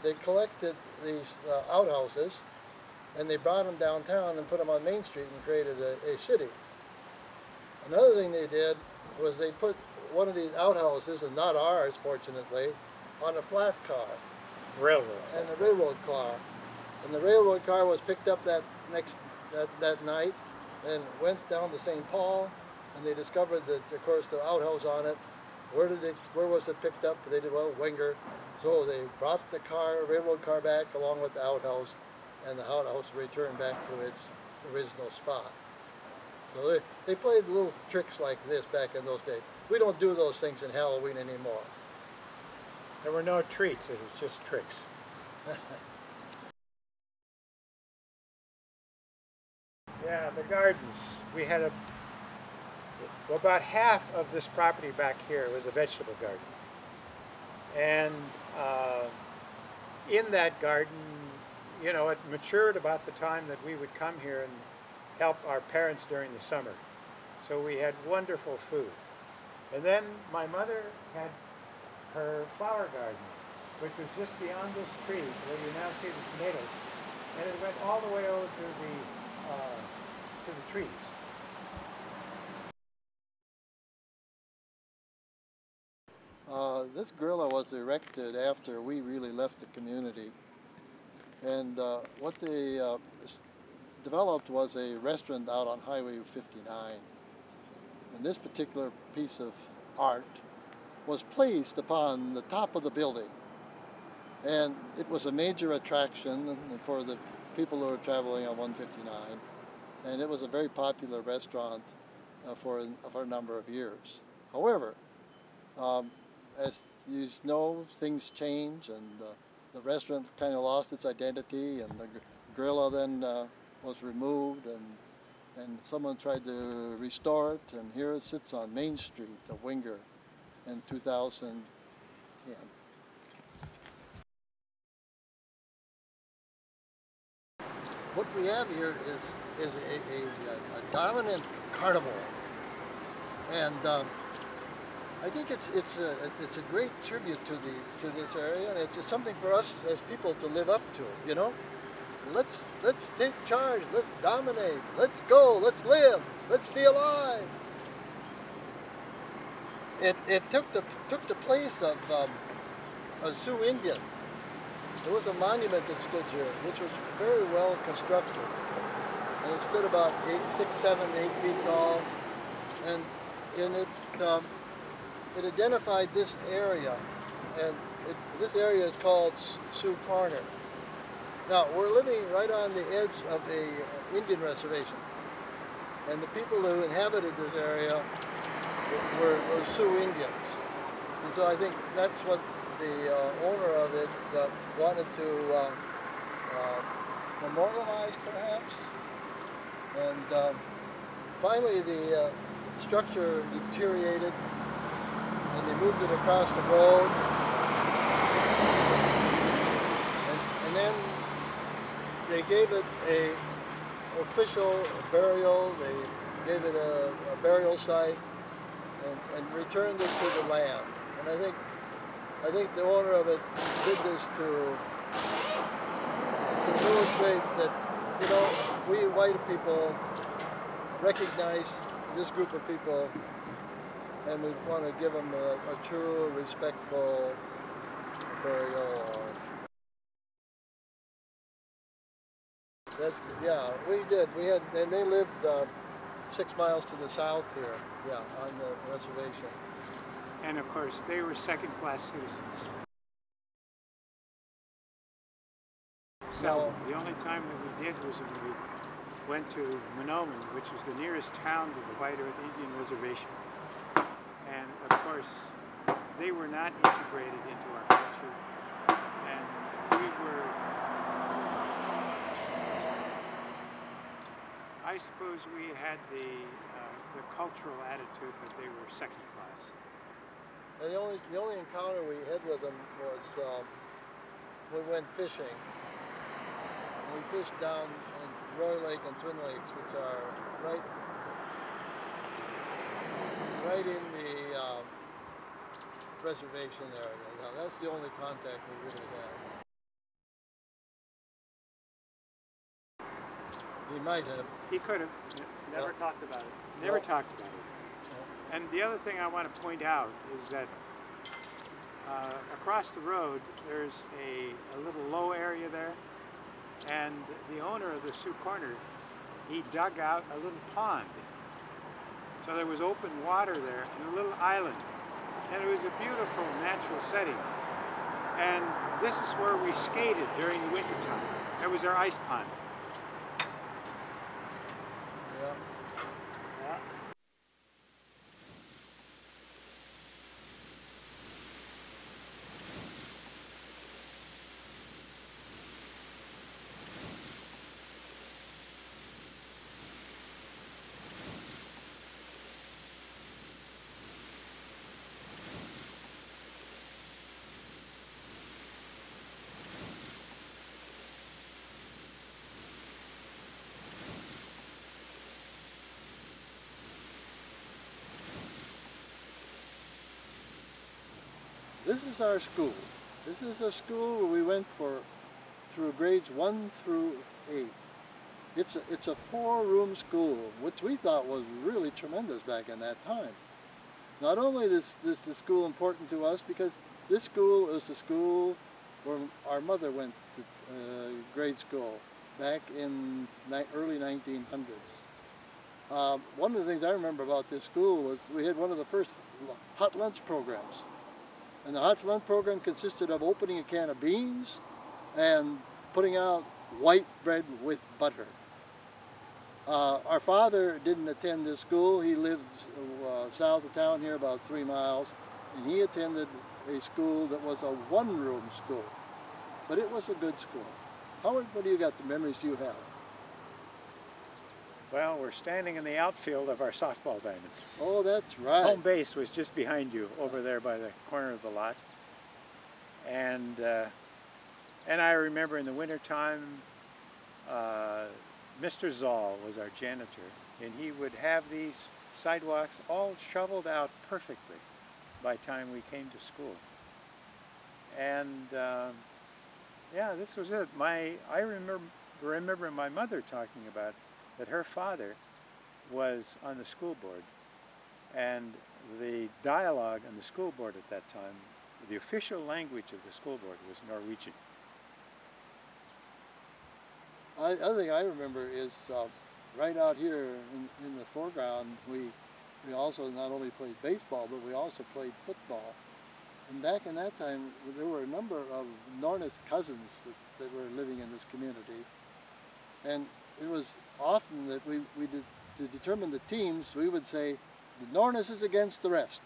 they collected these outhouses and they brought them downtown and put them on Main Street and created a city. Another thing they did was they put one of these outhouses, and not ours fortunately, on a flat car. Railroad. And a railroad car. And the railroad car was picked up that night and went down to St. Paul, and they discovered that, of course, the outhouse on it. Where was it picked up? They did, well, Wenger. So they brought the railroad car back along with the outhouse, and the outhouse returned back to its original spot. So they played little tricks like this back in those days. We don't do those things in Halloween anymore. There were no treats, it was just tricks. Yeah, the gardens. We had about half of this property back here was a vegetable garden. And in that garden, you know, it matured about the time that we would come here and help our parents during the summer. So we had wonderful food. And then my mother had her flower garden, which was just beyond this tree where you now see the tomatoes. And it went all the way over to the trees. This gorilla was erected after we really left the community. And what they developed was a restaurant out on Highway 59. And this particular piece of art was placed upon the top of the building. And it was a major attraction for the people who were traveling on 159. And it was a very popular restaurant for a number of years. However, as you know, things change, and the restaurant kind of lost its identity, and the gorilla then was removed, and someone tried to restore it, and here it sits on Main Street of Winger in 2010. What we have here is a dominant carnival, and I think it's a great tribute to this area, and it's something for us as people to live up to. You know, let's take charge, let's dominate, let's go, let's live, let's be alive. It took the place of a Sioux Indian. There was a monument that stood here, which was very well constructed, and it stood about 6, 7, 8 feet tall, and it identified this area, and this area is called Sioux Corner. Now, we're living right on the edge of a Indian reservation, and the people who inhabited this area were Sioux Indians. And so I think that's what the owner of it wanted to memorialize, perhaps. And finally the structure deteriorated, and they moved it across the road. And then they gave it an official burial. They gave it a burial site and returned it to the land. And I think the owner of it did this to illustrate that, you know, we white people recognize this group of people, and we want to give them a true, respectful burial. Yeah, we did. And they lived 6 miles to the south here, yeah, on the reservation. And of course, they were second-class citizens. So the only time that we did was when we went to Monoman, which was the nearest town to the White Earth Indian Reservation. And of course, they were not integrated into our culture, and we were, I suppose we had the cultural attitude that they were second class. And the only encounter we had with them was we went fishing. We fished down in Roy Lake and Twin Lakes, which are right in the reservation area. Now, that's the only contact we really had. He might have. He could have. Never talked about it. Never talked about it. And the other thing I want to point out is that across the road there's a little low area there, and the owner of the Sioux Corner, he dug out a little pond. So there was open water there and a little island, and it was a beautiful natural setting. And this is where we skated during the winter time. That was our ice pond. Yeah. Yeah. This is our school. This is a school where we went through grades 1 through 8. It's a 4-room school, which we thought was really tremendous back in that time. Not only is the school important to us because this school is the school where our mother went to grade school back in early 1900s. One of the things I remember about this school was we had one of the first hot lunch programs. And the hot lunch program consisted of opening a can of beans and putting out white bread with butter. Our father didn't attend this school. He lived south of town here about 3 miles, and he attended a school that was a 1-room school. But it was a good school. Howard, what do you got, the memories you have? Well, we're standing in the outfield of our softball diamond. Oh, that's right. Home base was just behind you, over there by the corner of the lot. And I remember in the wintertime, Mr. Zoll was our janitor, and he would have these sidewalks all shoveled out perfectly by the time we came to school. And yeah, this was it. I remember my mother talking about that her father was on the school board, and the dialogue on the school board at that time, the official language of the school board was Norwegian. Other thing I remember is right out here in the foreground, we also not only played baseball, but we also played football. And back in that time, there were a number of Nornis cousins that were living in this community. And it was often that we did, to determine the teams, we would say, the Nornis is against the rest.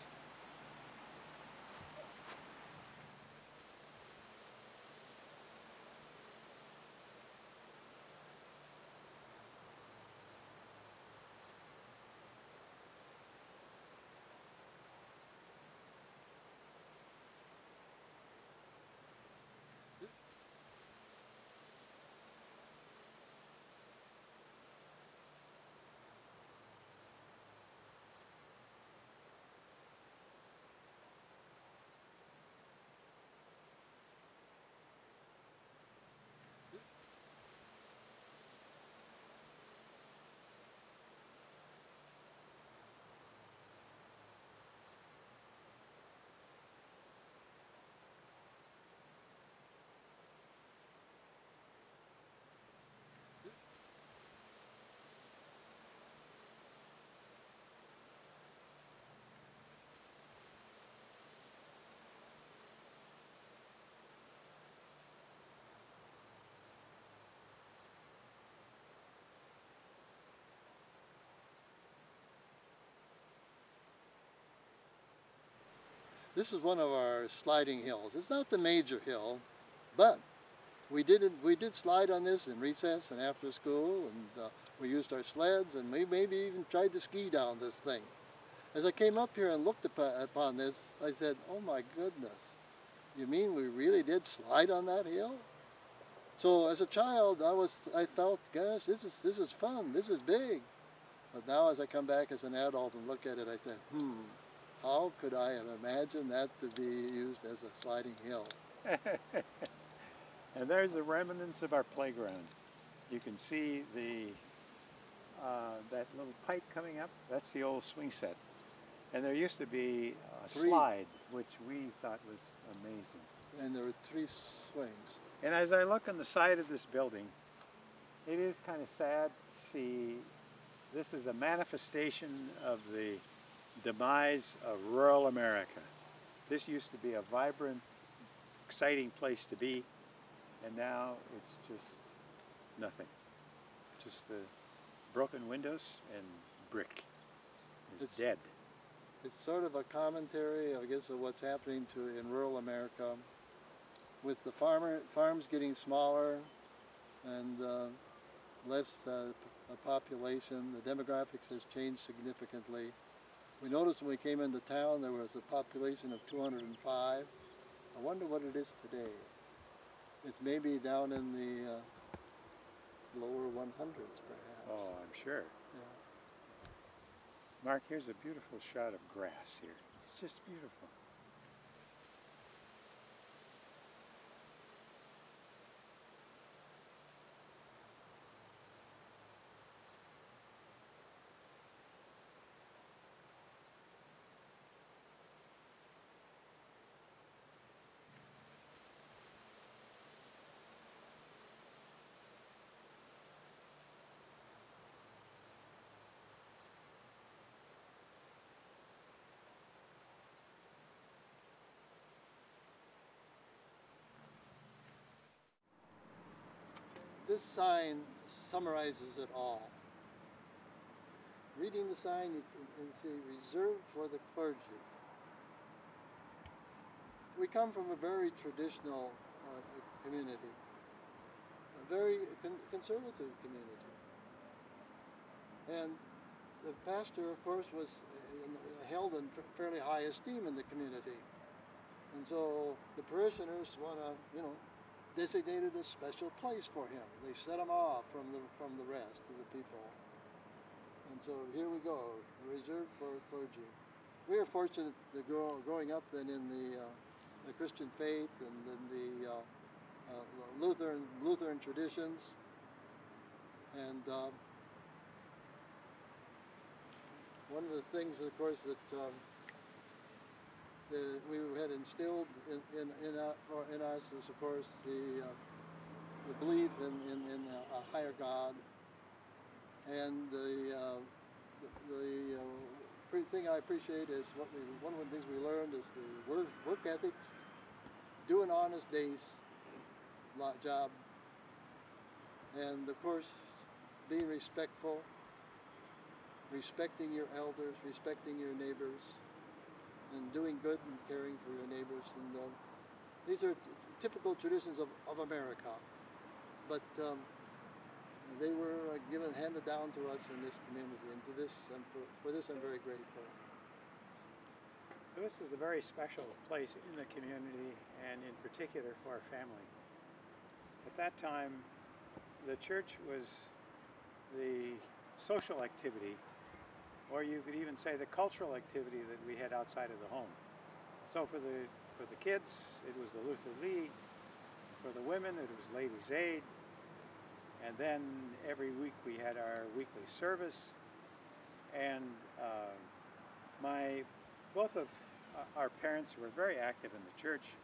This is one of our sliding hills. It's not the major hill, but we did slide on this in recess and after school, and we used our sleds, and we maybe even tried to ski down this thing. As I came up here and looked upon this, I said, "Oh my goodness, you mean we really did slide on that hill?" So as a child, I felt, gosh, this is fun, this is big. But now as I come back as an adult and look at it, I said, how could I have imagined that to be used as a sliding hill? And there's the remnants of our playground. You can see that little pipe coming up. That's the old swing set. And there used to be a slide, which we thought was amazing. And there were 3 swings. And as I look on the side of this building, it is kind of sad to see this is a manifestation of the demise of rural America. This used to be a vibrant, exciting place to be, and now it's just nothing. Just the broken windows and brick. It's dead. It's sort of a commentary, I guess, of what's happening in rural America, with the farms getting smaller and less population. The demographics has changed significantly. We noticed when we came into town there was a population of 205. I wonder what it is today. It's maybe down in the lower 100s, perhaps. Oh, I'm sure. Yeah. Mark, here's a beautiful shot of grass here. It's just beautiful. This sign summarizes it all. Reading the sign, you can see reserved for the clergy. We come from a very traditional community, a very conservative community. And the pastor, of course, was held in fairly high esteem in the community. And so the parishioners want to, designated a special place for him. They set him off from the rest of the people. And so here we go, reserved for clergy. We are fortunate to growing up then in the Christian faith and in the Lutheran traditions. And one of the things, of course, that we had instilled in us is, of course, the belief in a higher God, and the thing I appreciate is one of the things we learned is the work ethics, do an honest day's job, and of course being respectful, respecting your elders, respecting your neighbors, and doing good and caring for your neighbors. And these are typical traditions of America, but they were handed down to us in this community, and for this I'm very grateful. This is a very special place in the community, and in particular for our family. At that time, the church was the social activity, or you could even say the cultural activity that we had outside of the home. So for the kids, it was the Luther League. For the women, it was Ladies' Aid. And then every week we had our weekly service. And both of our parents were very active in the church.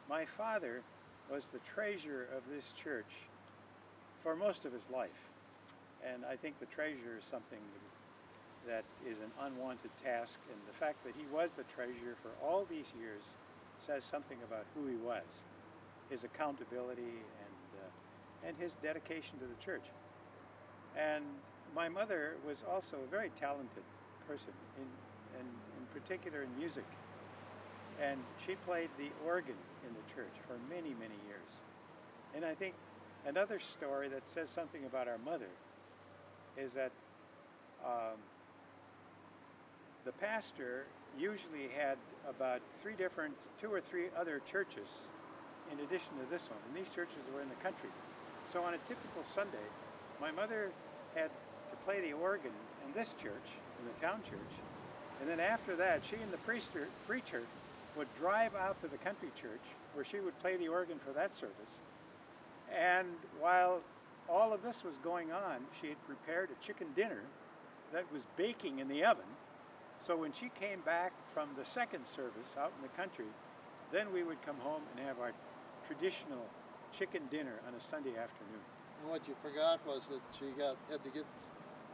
My father was the treasurer of this church for most of his life. And I think the treasurer is something that is an unwanted task, and the fact that he was the treasurer for all these years says something about who he was, his accountability and his dedication to the church. And my mother was also a very talented person, in particular in music. and she played the organ in the church for many, many years. And I think another story that says something about our mother is that the pastor usually had about two or three other churches in addition to this one, and these churches were in the country. So on a typical Sunday, my mother had to play the organ in this church, in the town church, and then after that, she and the preacher would drive out to the country church where she would play the organ for that service. And while all of this was going on, she had prepared a chicken dinner that was baking in the oven. So when she came back from the second service out in the country, then we would come home and have our traditional chicken dinner on a Sunday afternoon. And what you forgot was that she had to get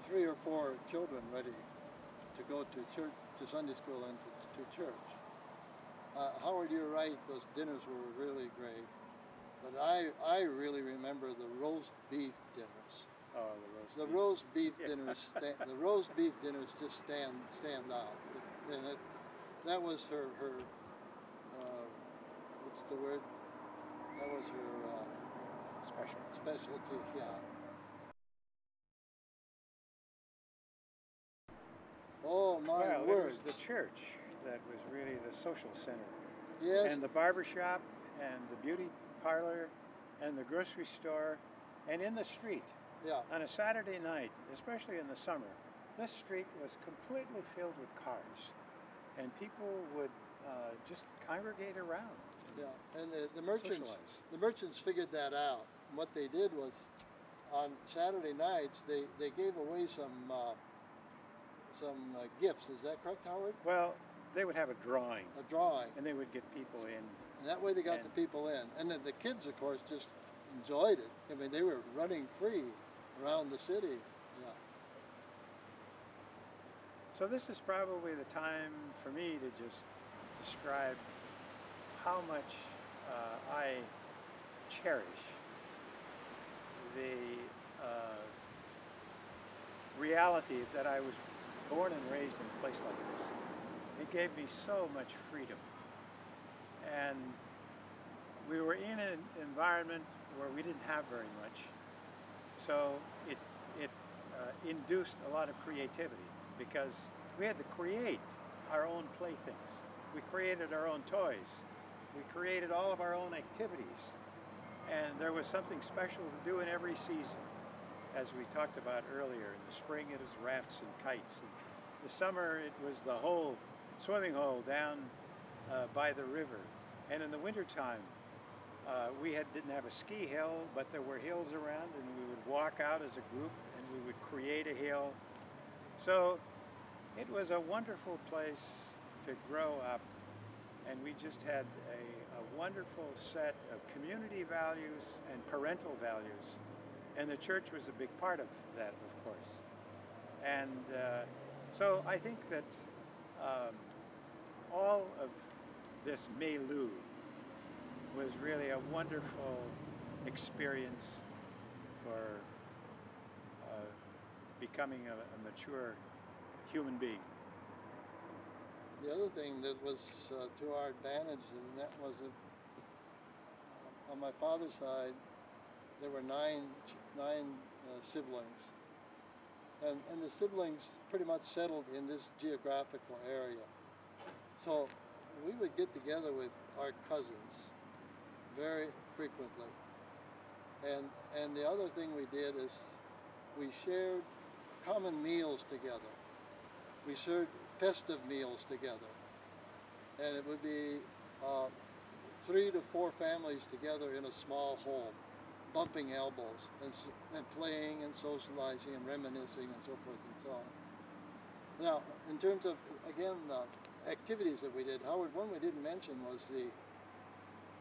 3 or 4 children ready to go to church, to Sunday school and to church. Howard, you're right, those dinners were really great. But I really remember the roast beef dinners. Oh, the roast beef dinners. The roast beef dinners just stand out, and that was her what's the word? That was her specialty. Yeah. Oh my well, words! It was the church that was really the social center. Yes. And the barber shop, and the beauty parlor, and the grocery store, and in the street. Yeah. On a Saturday night, especially in the summer, this street was completely filled with cars, and people would just congregate around. Yeah, and the merchants, socialize. The merchants figured that out. And what they did was, on Saturday nights, they gave away some gifts. Is that correct, Howard? Well, they would have a drawing. A drawing. And they would get people in. And that way they got the people in. And then the kids, of course, just enjoyed it. I mean, they were running free around the city. Yeah. So this is probably the time for me to just describe how much I cherish the reality that I was born and raised in a place like this. It gave me so much freedom. And we were in an environment where we didn't have very much. So it induced a lot of creativity because we had to create our own playthings. We created our own toys. We created all of our own activities. And there was something special to do in every season. As we talked about earlier, in the spring it was rafts and kites. And the summer it was the whole swimming hole down by the river. And in the wintertime, we didn't have a ski hill, but there were hills around, and we would walk out as a group and we would create a hill. So it was a wonderful place to grow up, and we just had a wonderful set of community values and parental values, and the church was a big part of that, of course. And so I think that all of this milieu was really a wonderful experience for becoming a mature human being. The other thing that was to our advantage, and that was on my father's side, there were nine siblings, and the siblings pretty much settled in this geographical area. So we would get together with our cousins very frequently, and the other thing we did is we shared common meals together. We shared festive meals together, and it would be 3 to 4 families together in a small home, bumping elbows and playing and socializing and reminiscing and so forth and so on. Now, in terms of, again, activities that we did, Howard, one we didn't mention was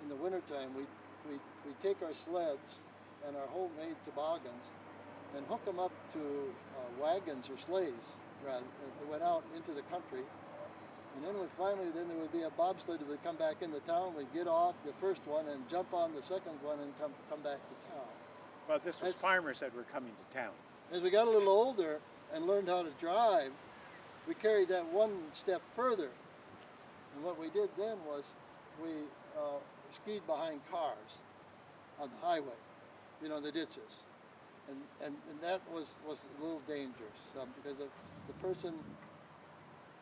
in the wintertime, we'd take our sleds and our homemade toboggans and hook them up to wagons or sleighs, rather, that went out into the country. And then there would be a bobsled that would come back into town. We'd get off the first one and jump on the second one and come back to town. Well, this was farmers that were coming to town. As we got a little older and learned how to drive, we carried that one step further. And what we did then was we skied behind cars on the highway, you know, in the ditches. And that was a little dangerous because the person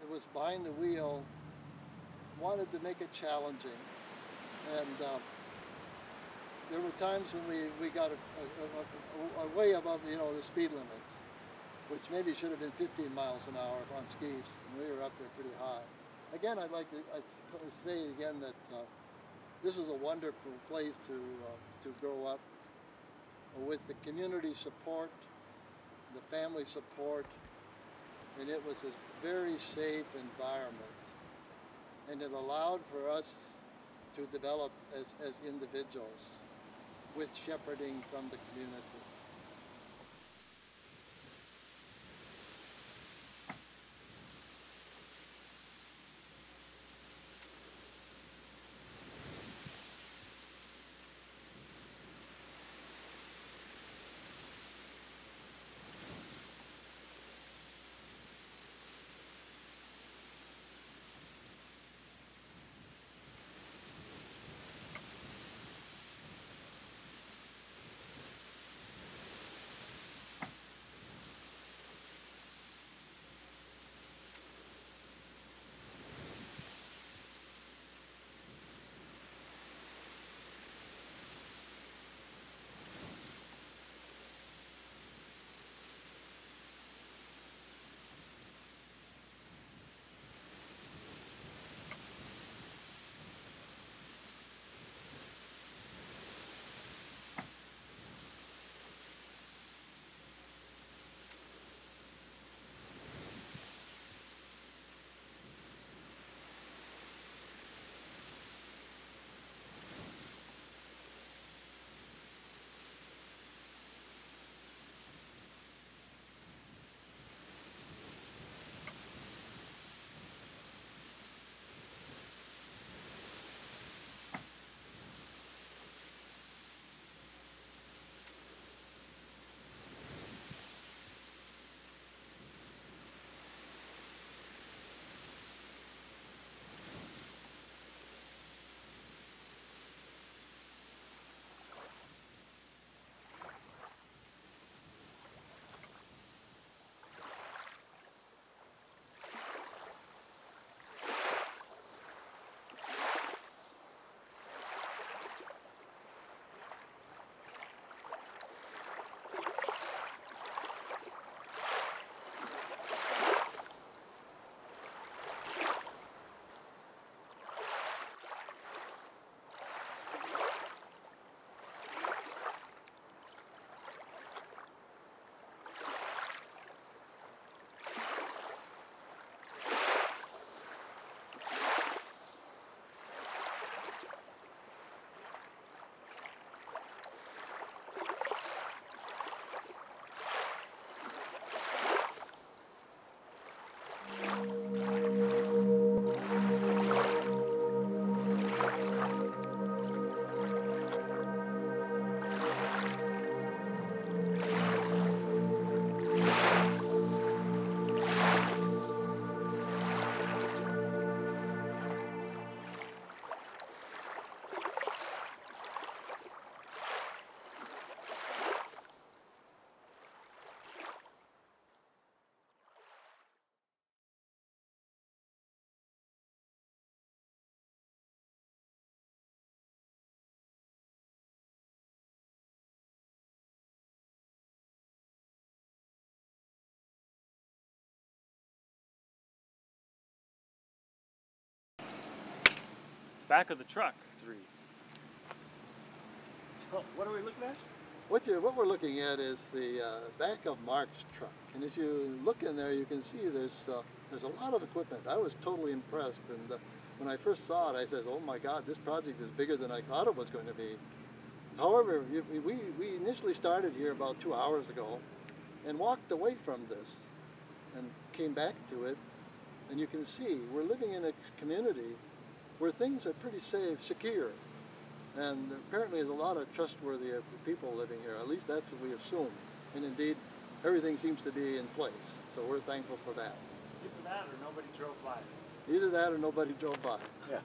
that was behind the wheel wanted to make it challenging. And there were times when we got a way above, you know, the speed limit, which maybe should have been 15 miles an hour on skis, and we were up there pretty high. Again, I'd say again that this was a wonderful place to grow up with the community support, the family support, and it was a very safe environment. And it allowed for us to develop as individuals with shepherding from the community. Back of the truck, 3. So what are we looking at? What we're looking at is the back of Mark's truck, and as you look in there, you can see there's a lot of equipment. I was totally impressed, and when I first saw it, I said, "Oh my God, this project is bigger than I thought it was going to be." However, we initially started here about 2 hours ago, and walked away from this, and came back to it, and you can see we're living in a community where things are pretty safe, secure. And apparently there's a lot of trustworthy people living here. At least that's what we assume. And indeed, everything seems to be in place. So we're thankful for that. Either that or nobody drove by. Either that or nobody drove by. Yeah.